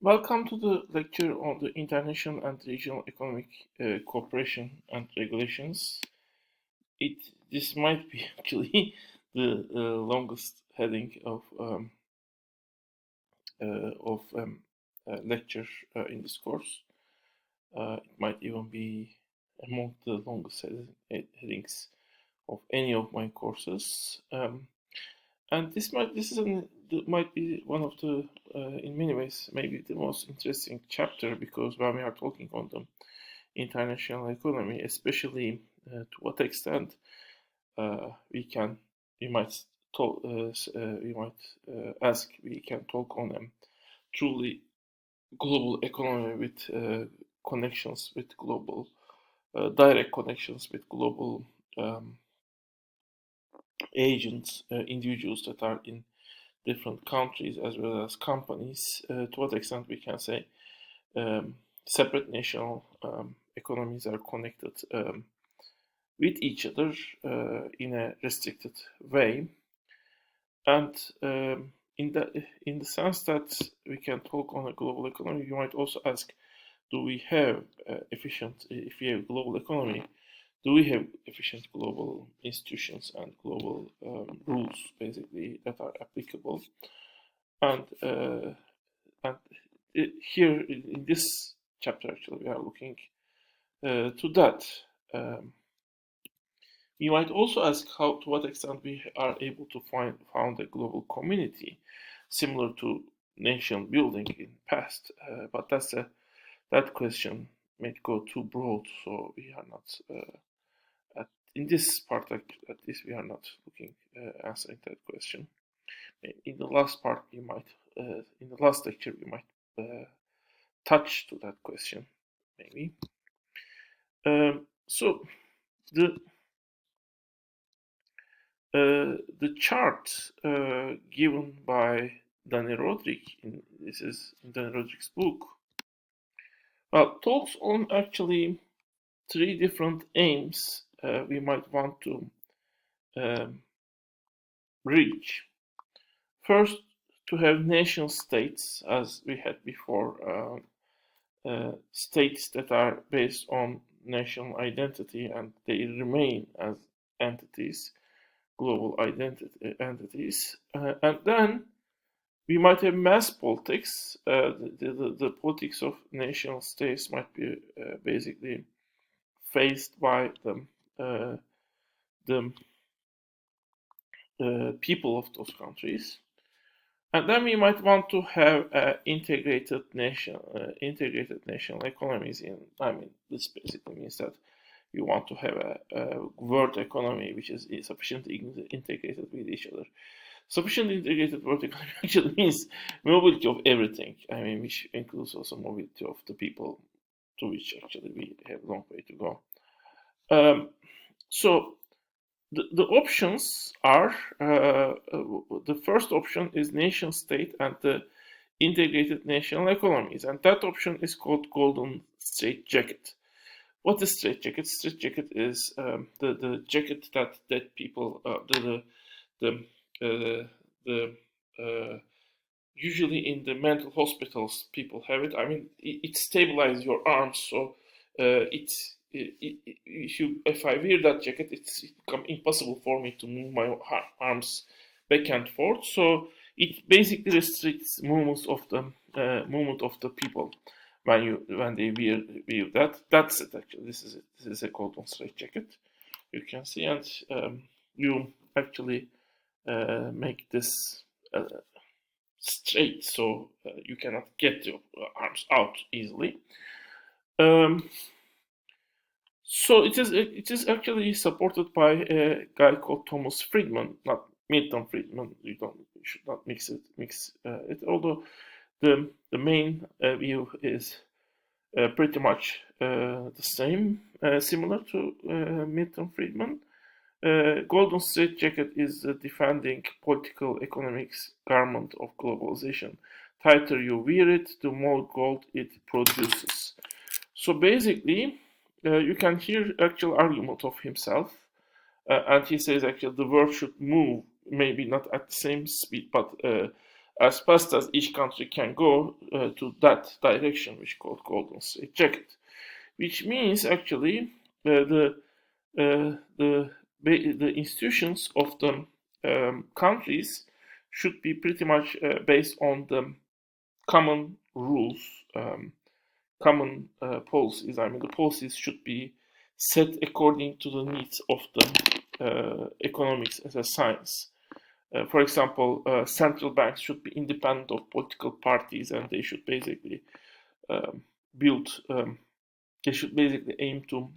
Welcome to the lecture on the international and regional economic cooperation and regulations. This might be actually the longest heading of lecture in this course. It might even be among the longest headings of any of my courses. And might be one of the in many ways maybe the most interesting chapter, because when we are talking on the international economy, especially to what extent we can we might talk we might ask we can talk on a truly global economy with connections with global direct connections with global um, agents, individuals that are in different countries as well as companies. To what extent we can say separate national economies are connected with each other in a restricted way, and in the sense that we can talk on a global economy, you might also ask, do we have efficient? If we have global economy, do we have efficient global institutions and global rules, basically, that are applicable? And here in this chapter, actually, we are looking to that. Um, we might also ask how, to what extent we are able to found a global community similar to nation building in past. But that question may go too broad, so we are not in this part. At least we are not looking answering that question. In the last part, we might in the last lecture we might touch to that question, maybe. So the the chart given by Danny Rodrik, this is in Danny Rodrik's book, well, talks on actually three different aims we might want to um, reach. First, to have nation states, as we had before, states that are based on national identity and they remain as entities, global identity entities, and then we might have mass politics. The politics of nation states might be basically faced by uh, the people of those countries. And then we might want to have integrated national economies. I mean, this basically means that you want to have a world economy which is sufficiently integrated with each other. Sufficiently integrated world economy actually means mobility of everything. I mean, which includes also mobility of the people, to which actually we have a long way to go. So the options are the first option is nation state and the integrated national economies, and that option is called golden straitjacket. What is straitjacket? Straitjacket is the jacket that people the the usually in the mental hospitals people have it. I mean, it stabilizes your arms, so if I wear that jacket, it's become impossible for me to move my arms back and forth. So it basically restricts movement of the people when they wear that. That's it actually. This is it. This is a golden straight jacket. You can see, and you actually make this straight, so you cannot get your arms out easily. Um, so it is actually supported by a guy called Thomas Friedman, not Milton Friedman. You should not mix it. Although the main view is pretty much the same, similar to Milton Friedman. Golden straitjacket is the defending political economics garment of globalization. Tighter you wear it, the more gold it produces. So basically, you can hear actual argument of himself, and he says actually the world should move, maybe not at the same speed, but as fast as each country can go to that direction, which is called golden straitjacket, which means actually the institutions of the countries should be pretty much based on the common rules, common policies. I mean, the policies should be set according to the needs of the economics as a science. For example, central banks should be independent of political parties, and they should basically um, build. They should basically aim to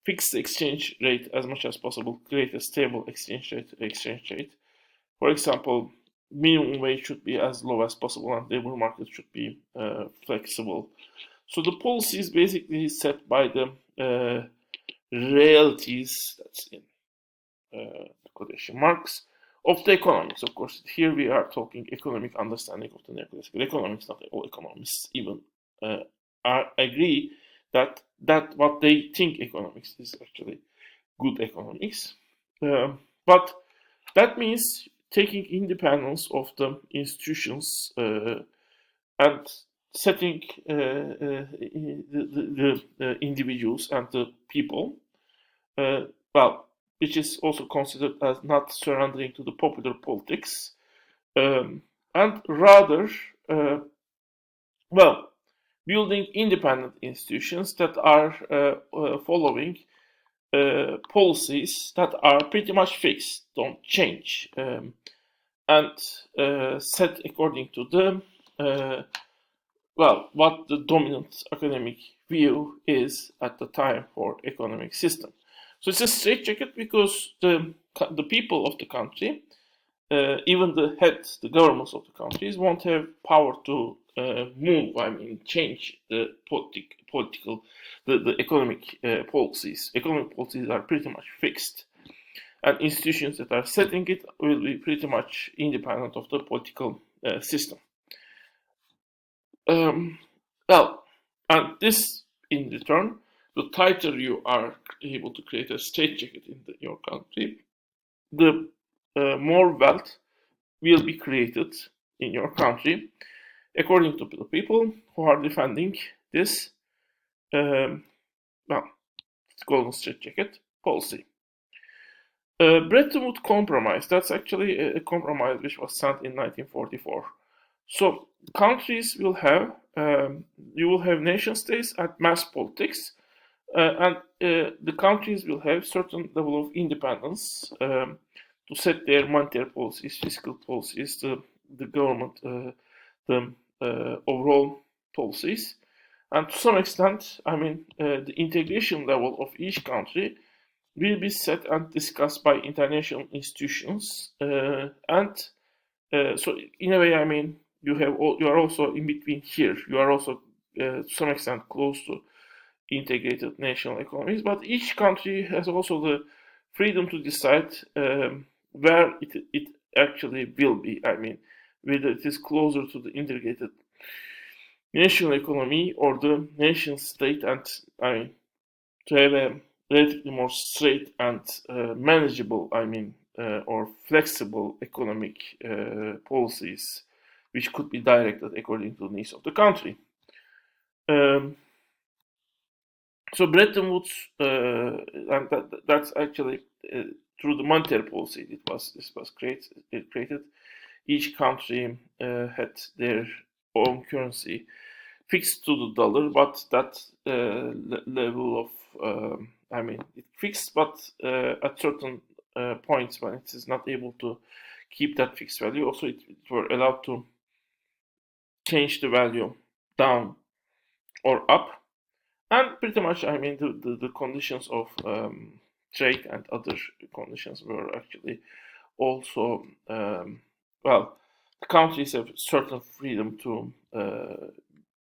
fix the exchange rate as much as possible, create a stable exchange rate. For example, minimum wage should be as low as possible, and labor market should be flexible. So the policy is basically set by the realities, that's in quotation marks, of the economics. Of course, here we are talking economic understanding of the neoclassical economics. Not all economists even agree that what they think economics is actually good economics. But that means taking independence of the institutions and setting the individuals and the people, well, which is also considered as not surrendering to the popular politics, and rather, well, building independent institutions that are following policies that are pretty much fixed, don't change, and set according to the well, what the dominant academic view is at the time for economic system. So it's a straitjacket because the people of the country, even the heads, the governments of the countries, won't have power to move. I mean, change the the economic policies. Economic policies are pretty much fixed, and institutions that are setting it will be pretty much independent of the political system. Well, and this in return, the tighter you are able to create a straitjacket in your country, the more wealth will be created in your country, according to the people who are defending this, well, golden straitjacket policy. Bretton Woods Compromise, that's actually a compromise which was signed in 1944. So countries will have, you will have nation states and mass politics, and the countries will have certain level of independence to set their monetary policies, fiscal policies, the government, the overall policies. And to some extent, I mean, the integration level of each country will be set and discussed by international institutions. And so, in a way, I mean, you are also in between here. You are also, to some extent, close to integrated national economies. But each country has also the freedom to decide where it actually will be. I mean, whether it is closer to the integrated national economy or the nation state, and I mean, to have a relatively more straight and manageable, I mean, or flexible economic policies, which could be directed according to the needs of the country. So Bretton Woods, and that's actually through the monetary policy. This was created. Each country had their own currency fixed to the dollar, but that level of, I mean, it fixed, but at certain points when it is not able to keep that fixed value, also it were allowed to change the value down or up. And pretty much, I mean, the conditions of trade and other conditions were actually also, well, the countries have certain freedom to,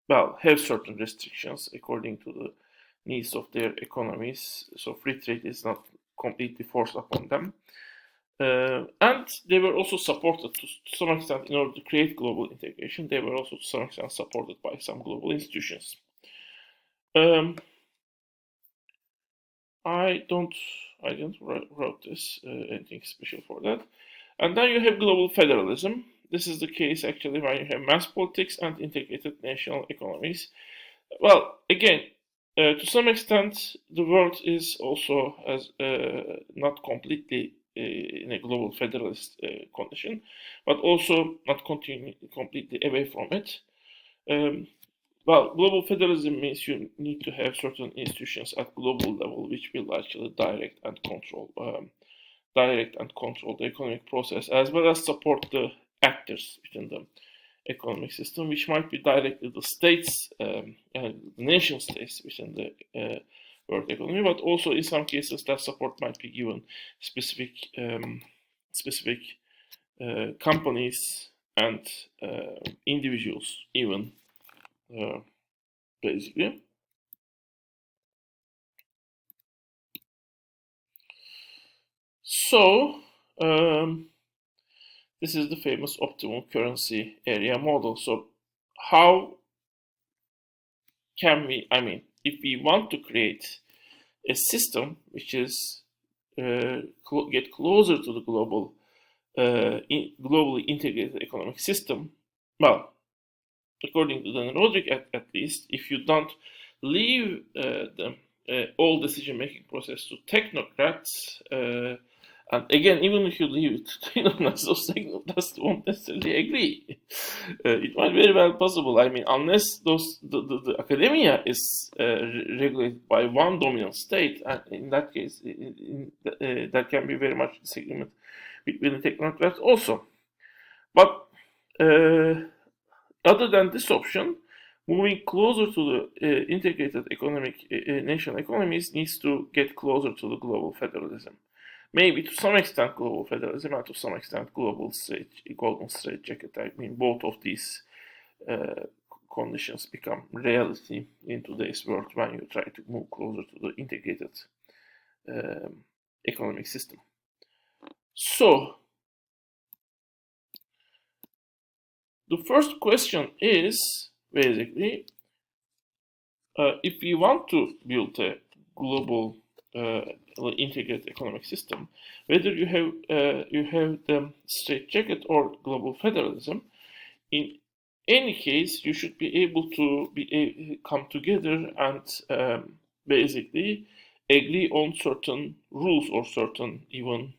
well, have certain restrictions according to the needs of their economies. So free trade is not completely forced upon them. And they were also supported to some extent in order to create global integration. They were also to some extent supported by some global institutions. I didn't wrote this anything special for that. And then you have global federalism. This is the case actually when you have mass politics and integrated national economies. Well, again, to some extent, the world is also as not completely in a global federalist condition, but also not completely away from it. Um, well, global federalism means you need to have certain institutions at global level which will actually direct and control the economic process, as well as support the actors within the economic system, which might be directly the states, and nation states within the world economy, but also in some cases that support might be given specific companies and individuals, even basically. So, this is the famous optimum currency area model. So, how can we, I mean, if we want to create a system which is get closer to the globally integrated economic system, well, according to Dan Rodrik at least, if you don't leave the all decision-making process to technocrats, and again, even if you leave it to those technocrats won't necessarily agree. It might very well possible. I mean, unless the academia is regulated by one dominant state, and in that case, there can be very much disagreement between the technocrats also. But other than this option, moving closer to the integrated national economies needs to get closer to the global federalism. Maybe to some extent global federalism and to some extent golden straitjacket. I mean, both of these conditions become reality in today's world when you try to move closer to the integrated economic system. So, the first question is basically if we want to build a global integrated economic system, whether you have the straitjacket or global federalism, in any case, you should be able to come together and basically agree on certain rules or certain even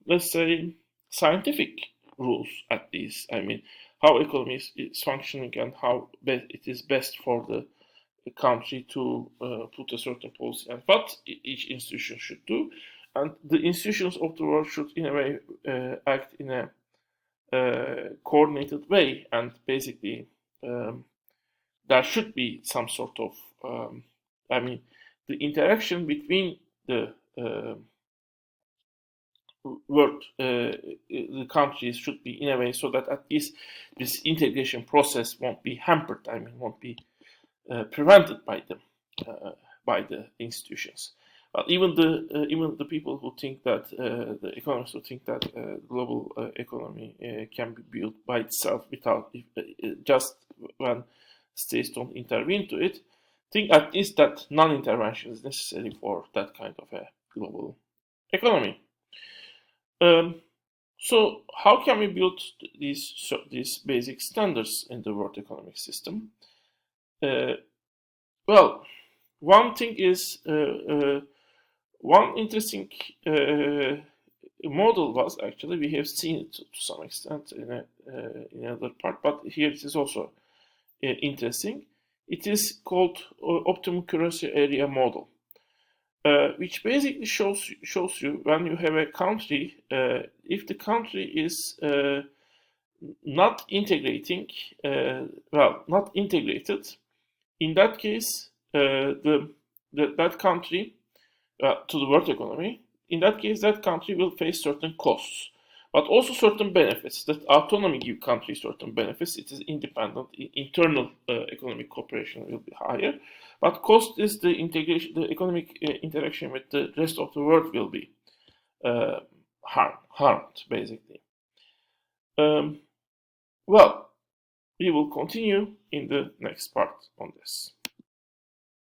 let's say scientific rules at least. I mean, how economy is functioning and how it is best for the country to put a certain policy and what each institution should do, and the institutions of the world should in a way act in a coordinated way, and basically there should be some sort of I mean, the interaction between the world, the countries should be in a way so that at least this integration process won't be hampered. I mean, won't be prevented by the institutions. But even the people who think that the economists who think that global economy can be built by itself without just when states don't intervene to it, think at least that non-intervention is necessary for that kind of a global economy. So how can we build these basic standards in the world economic system? Well, one thing is one interesting model was actually, we have seen it to some extent in another part, but here it is also interesting. It is called optimum currency area model. Which basically shows you when you have a country, if the country is not integrating, not integrated, in that case, that country to the world economy, in that case, that country will face certain costs, but also certain benefits. That autonomy gives countries certain benefits. It is independent. Internal economic cooperation will be higher, but cost is the integration, the economic interaction with the rest of the world will be harmed, basically. Well, we will continue in the next part on this.